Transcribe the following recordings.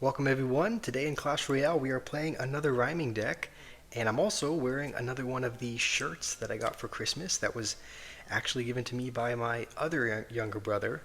Welcome everyone. Today in Clash Royale we are playing another rhyming deck, and I'm also wearing another one of the shirts that I got for Christmas that was actually given to me by my other younger brother.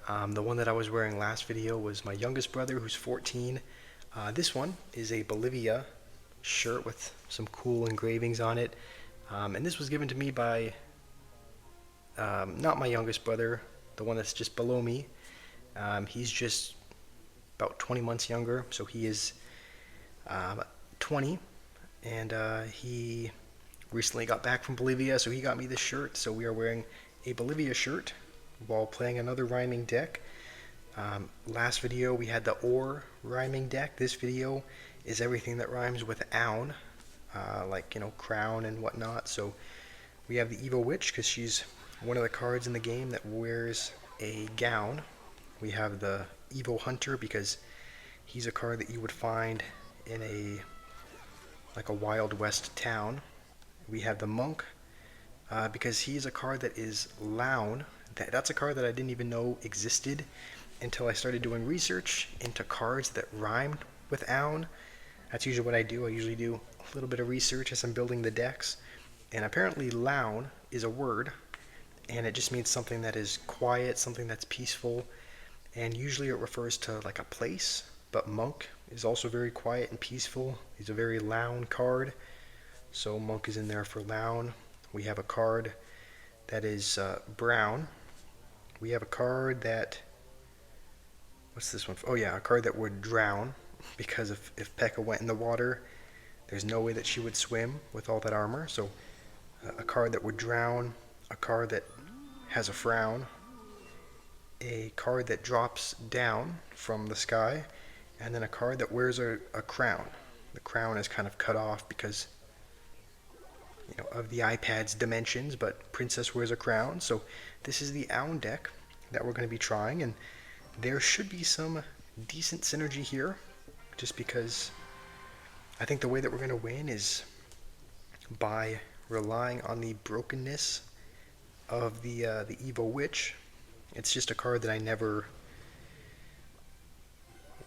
The one that I was wearing last video was my youngest brother, who's 14. This one is a Bolivia shirt with some cool engravings on it, and this was given to me by not my youngest brother, the one that's just below me. He's just about 20 months younger, so he is 20, and he recently got back from Bolivia, so he got me this shirt. So we are wearing a Bolivia shirt while playing another rhyming deck. Last video we had the or rhyming deck. This video is everything that rhymes with own, like crown and whatnot. So we have the Evo Witch because she's one of the cards in the game that wears a gown. We have the Evo Hunter because he's a card that you would find in a Wild West town. We have the Monk because he's a card that is lown. That's a card that I didn't even know existed until I started doing research into cards that rhymed with own. That's usually what I do. I usually do a little bit of research as I'm building the decks, and apparently lown is a word, and it just means something that is quiet, something that's peaceful. And usually it refers to like a place, but Monk is also very quiet and peaceful. He's a very lown card, so Monk is in there for lown. We have a card that is brown. We have a card that, what's this one? Oh yeah, a card that would drown, because if P.E.K.K.A went in the water, there's no way that she would swim with all that armor. So a card that would drown, a card that has a frown, a card that drops down from the sky, and then a card that wears a crown. The crown is kind of cut off because of the iPad's dimensions, but Princess wears a crown. So this is the own deck that we're going to be trying, and there should be some decent synergy here, just because I think the way that we're going to win is by relying on the brokenness of the Evo Witch. It's just a card that I never...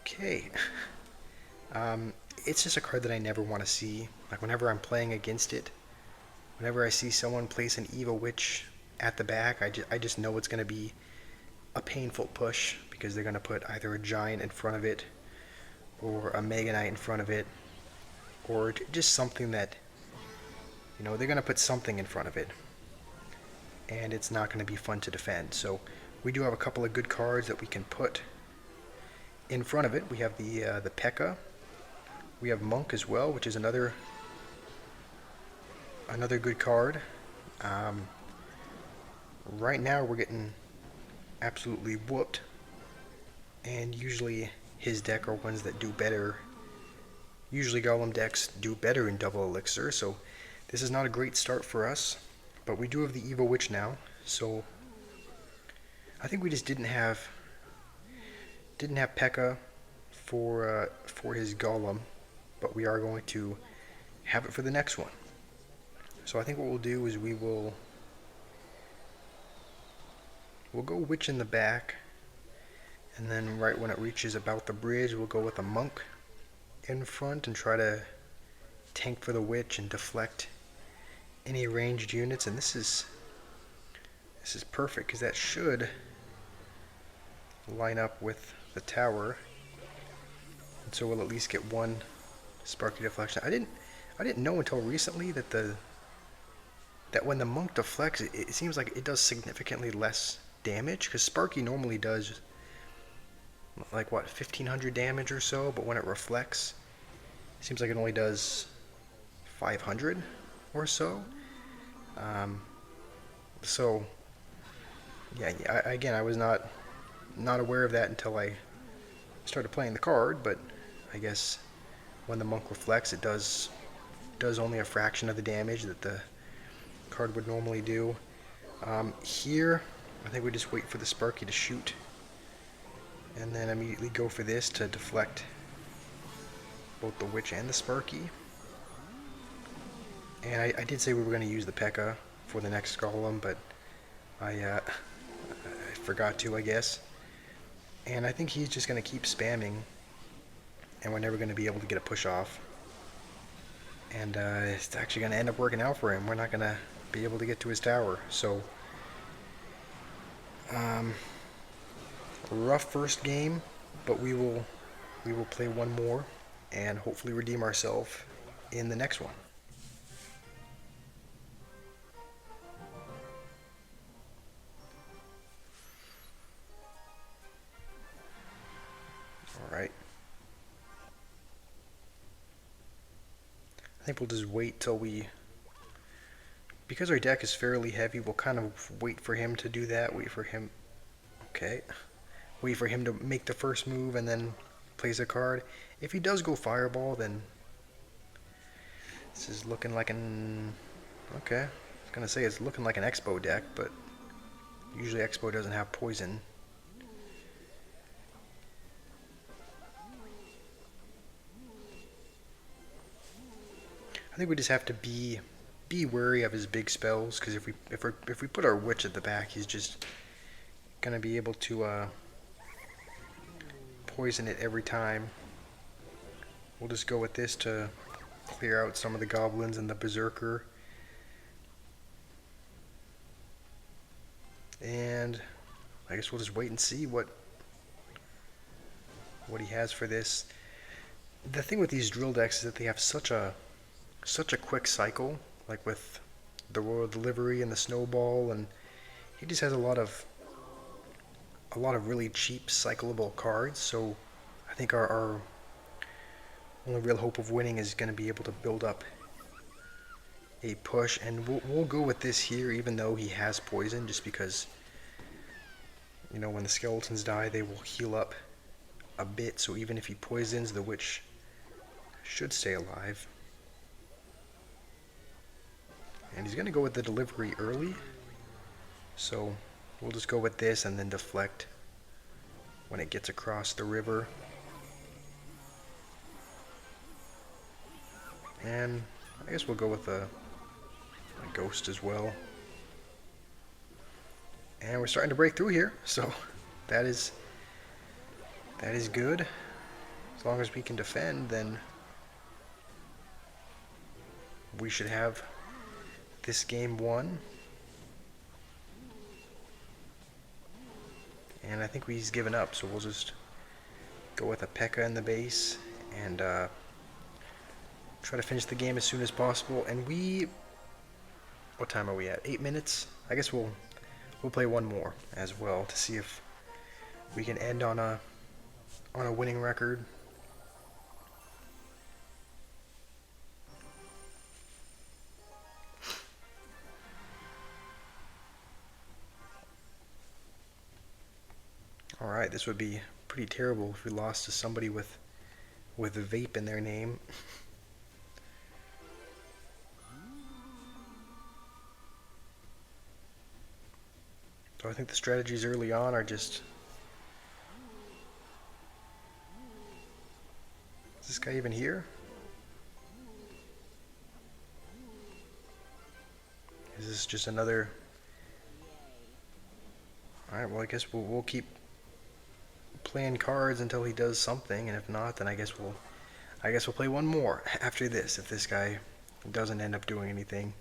Okay. It's just a card that I never want to see. Like, whenever I'm playing against it, whenever I see someone place an Evo Witch at the back, I just know it's going to be a painful push, because they're going to put either a giant in front of it, or a Mega Knight in front of it, or just something that, they're going to put something in front of it, and it's not going to be fun to defend. So we do have a couple of good cards that we can put in front of it. We have the P.E.K.K.A. We have Monk as well, which is another good card. Right now we're getting absolutely whooped, and usually his deck are ones that do better. Usually Golem decks do better in double elixir, so this is not a great start for us. But we do have the Evo Witch now, so I think we just didn't have P.E.K.K.A for his Golem, but we are going to have it for the next one. So I think what we'll do is we'll go Witch in the back, and then right when it reaches about the bridge, we'll go with a Monk in front and try to tank for the Witch and deflect any ranged units. And this is perfect, because that should line up with the tower, and so we'll at least get one Sparky deflection. I didn't know until recently that when the Monk deflects, it seems like it does significantly less damage, because Sparky normally does like what, 1500 damage or so, but when it reflects, it seems like it only does 500 or so. So yeah, again, I was not aware of that until I started playing the card, but I guess when the Monk reflects, it does only a fraction of the damage that the card would normally do. Here, I think we just wait for the Sparky to shoot, and then immediately go for this to deflect both the Witch and the Sparky. And I did say we were going to use the P.E.K.K.A for the next Golem, but I forgot to, I guess. And I think he's just going to keep spamming and we're never going to be able to get a push off. And it's actually going to end up working out for him. We're not going to be able to get to his tower. So, rough first game, but we will play one more and hopefully redeem ourselves in the next one. Alright. I think we'll just wait till because our deck is fairly heavy, we'll kind of wait for him to do that, wait for him to make the first move and then plays a card. If he does go Fireball, then this is looking like an... okay, I was going to say it's looking like an Expo deck, but usually Expo doesn't have poison. I think we just have to be wary of his big spells, because if we put our Witch at the back, he's just going to be able to poison it every time. We'll just go with this to clear out some of the goblins and the berserker. And I guess we'll just wait and see what he has for this. The thing with these drill decks is that they have such a quick cycle, like with the Royal Delivery and the Snowball, and he just has a lot of really cheap cyclable cards. So I think our only real hope of winning is going to be able to build up a push, and we'll go with this here, even though he has poison, just because, you know, when the skeletons die, they will heal up a bit. So even if he poisons, the Witch should stay alive. And he's going to go with the delivery early, so we'll just go with this and then deflect when it gets across the river. And I guess we'll go with a ghost as well. And we're starting to break through here, so that is good. As long as we can defend, then we should have this game won. And I think he's given up, so we'll just go with a P.E.K.K.A in the base and try to finish the game as soon as possible. And what time are we at? 8 minutes? I guess we'll play one more as well to see if we can end on a winning record. Alright, this would be pretty terrible if we lost to somebody with a vape in their name. So I think the strategies early on are just... is this guy even here? Is this just another... Alright, well I guess we'll keep playing cards until he does something, and if not, then I guess we'll play one more after this if this guy doesn't end up doing anything.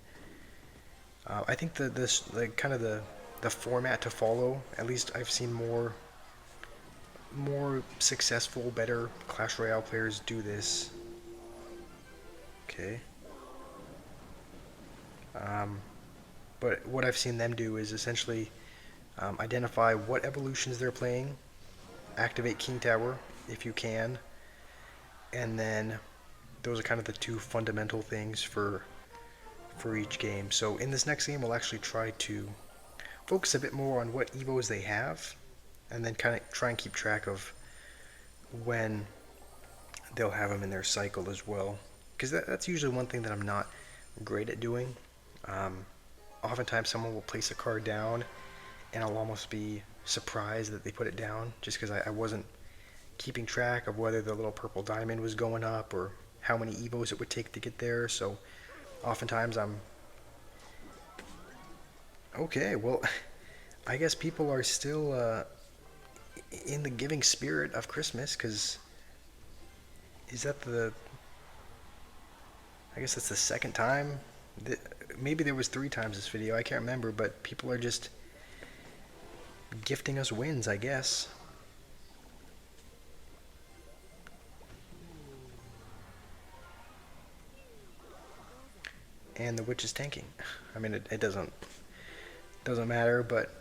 I think the format to follow, at least I've seen more successful, better Clash Royale players do this. Okay. But what I've seen them do is essentially identify what evolutions they're playing, activate King Tower if you can, and then those are kind of the two fundamental things for each game. So in this next game, we'll actually try to focus a bit more on what Evos they have, and then kind of try and keep track of when they'll have them in their cycle as well, because that's usually one thing that I'm not great at doing. Oftentimes someone will place a card down and I'll almost be surprised that they put it down, just because I wasn't keeping track of whether the little purple diamond was going up or how many Evos it would take to get there. So oftentimes I'm... okay, well, I guess people are still in the giving spirit of Christmas, because is that the... I guess that's the second time. Maybe there was 3 times this video, I can't remember, but people are just gifting us wins, I guess. And the witch is tanking. I mean, it doesn't matter, but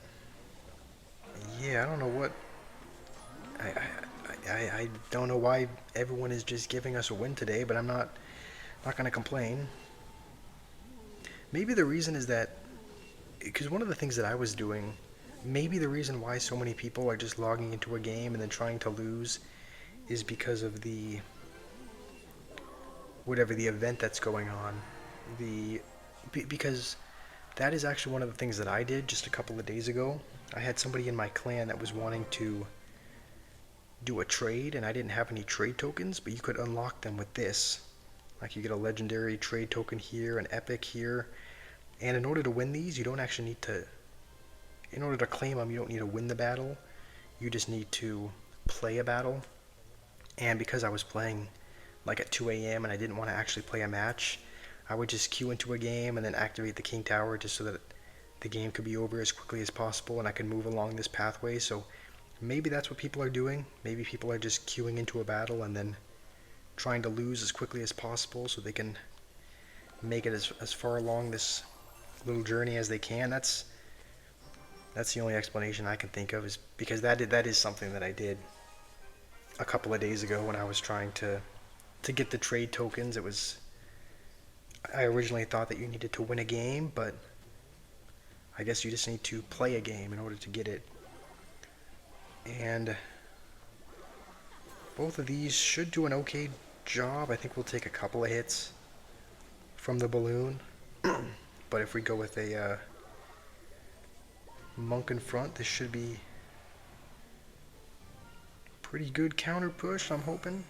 yeah, I don't know what... I don't know why everyone is just giving us a win today, but I'm not gonna complain. Maybe the reason is that, because one of the things that I was doing, maybe the reason why so many people are just logging into a game and then trying to lose is because of the, whatever the event that's going on. Because that is actually one of the things that I did just a couple of days ago. I had somebody in my clan that was wanting to do a trade, and I didn't have any trade tokens, but you could unlock them with this. Like, you get a legendary trade token here, an epic here, and in order to win these, you don't actually need to... In order to claim them, you don't need to win the battle. You just need to play a battle. And because I was playing like at 2 a.m. and I didn't want to actually play a match, I would just queue into a game and then activate the King Tower just so that the game could be over as quickly as possible and I could move along this pathway. So maybe that's what people are doing. Maybe people are just queuing into a battle and then trying to lose as quickly as possible so they can make it as far along this little journey as they can. That's the only explanation I can think of, is because that is something that I did a couple of days ago when I was trying to get the trade tokens. It was... I originally thought that you needed to win a game, but I guess you just need to play a game in order to get it. And both of these should do an okay job. I think we'll take a couple of hits from the balloon. But if we go with a monk in front, this should be pretty good counter push, I'm hoping.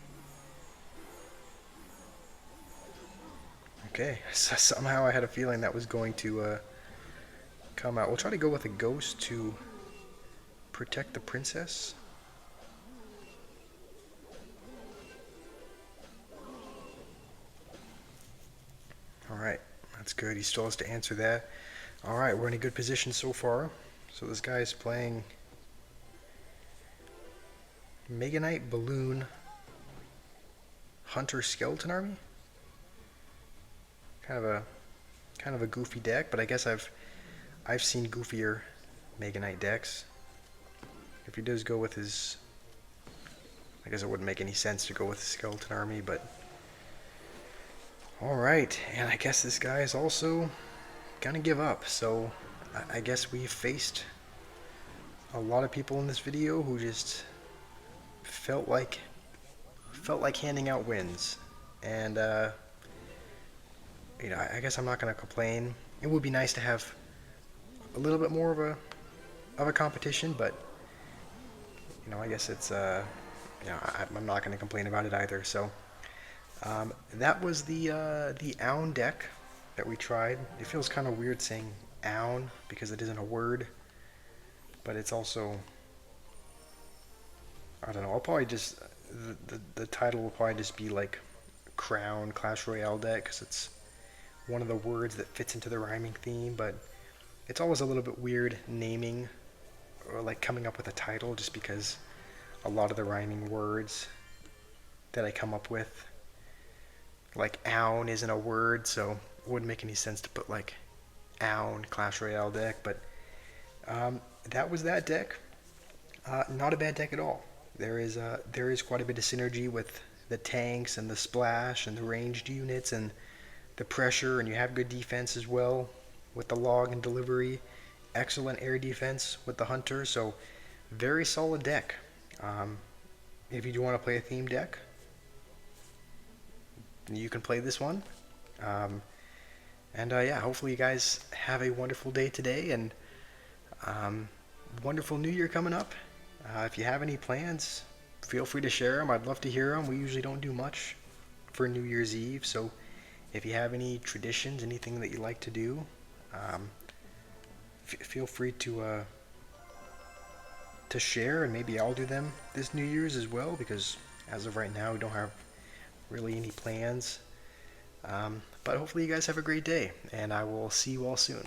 Okay, so somehow I had a feeling that was going to come out. We'll try to go with a ghost to protect the princess. Alright, that's good. He still has to answer that. Alright, we're in a good position so far. So this guy is playing Mega Knight, Balloon, Hunter, Skeleton Army. Kind of a goofy deck, but I guess I've seen goofier Mega Knight decks. If he does go with his... I guess it wouldn't make any sense to go with the Skeleton Army, but... Alright, and I guess this guy is also gonna give up, so I guess we faced a lot of people in this video who just felt like handing out wins. And you know, I guess I'm not gonna complain. It would be nice to have a little bit more of a competition, but you know, I guess it's you know, I'm not gonna complain about it either. So that was the Own deck that we tried. It feels kind of weird saying Own because it isn't a word, but it's also, I don't know, I'll probably just, the title will probably just be like Crown Clash Royale deck, because it's one of the words that fits into the rhyming theme, but it's always a little bit weird naming or like coming up with a title, just because a lot of the rhyming words that I come up with, like Own isn't a word, so it wouldn't make any sense to put like Own Clash Royale deck. But that was that deck. Not a bad deck at all. There is quite a bit of synergy with the tanks and the splash and the ranged units and the pressure, and you have good defense as well with the log and delivery. Excellent air defense with the hunter, so very solid deck. If you do want to play a theme deck, you can play this one. And yeah, hopefully you guys have a wonderful day today, and wonderful new year coming up. If you have any plans, feel free to share them. I'd love to hear them. We usually don't do much for New Year's Eve, so if you have any traditions, anything that you like to do, feel free to share, and maybe I'll do them this New Year's as well, because as of right now we don't have really any plans. But hopefully you guys have a great day, and I will see you all soon.